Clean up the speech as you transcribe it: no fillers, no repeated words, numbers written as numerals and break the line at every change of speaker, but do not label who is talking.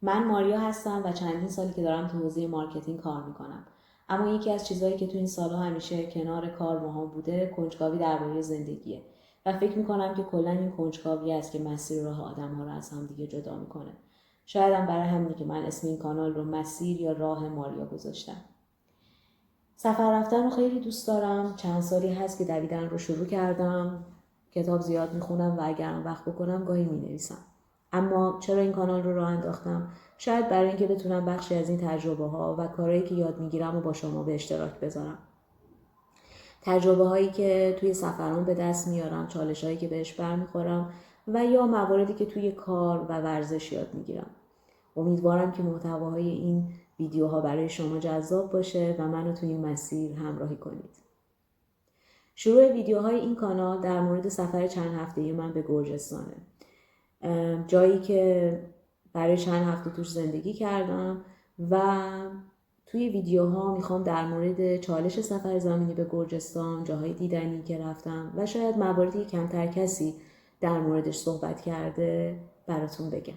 من ماریا هستم و چندین سالی که دارم تو حوزه مارکتینگ کار میکنم. اما یکی از چیزهایی که تو این سالها همیشه کنار کار ماها بوده کنجکاوی درباره زندگیه و فکر میکنم که کلا این کنجکاوی است که مسیر راه آدم‌ها رو از هم دیگه جدا میکنه. شاید هم برای همینه که من اسم این کانال رو مسیر یا راه ماریا گذاشتم. سفر رفتن رو خیلی دوست دارم. چند سالی هست که دویدن رو شروع کردم. کتاب زیاد میخونم و اگرم وقت بکنم گاهی مینویسم. اما چرا این کانال رو راه انداختم؟ شاید برای اینکه بتونم بخشی از این تجربه ها و کارهایی که یاد میگیرم و با شما به اشتراک بذارم. تجربه هایی که توی سفران به دست میارم، چالش هایی که بهش برمیخورم و یا مواردی که توی کار و ورزش یاد میگیرم. امیدوارم که محتواهای این ویدیوها برای شما جذاب باشه و منو توی این مسیر همراهی کنید. شروع ویدیوهای این کانال در مورد سفر چند هفته‌ای من به گرجستانه. جایی که برای چند هفته توش زندگی کردم و توی ویدیوها میخوام در مورد چالش سفر زمینی به گرجستان، جاهای دیدنی که رفتم و شاید مواردی کمتر کسی در موردش صحبت کرده براتون بگم.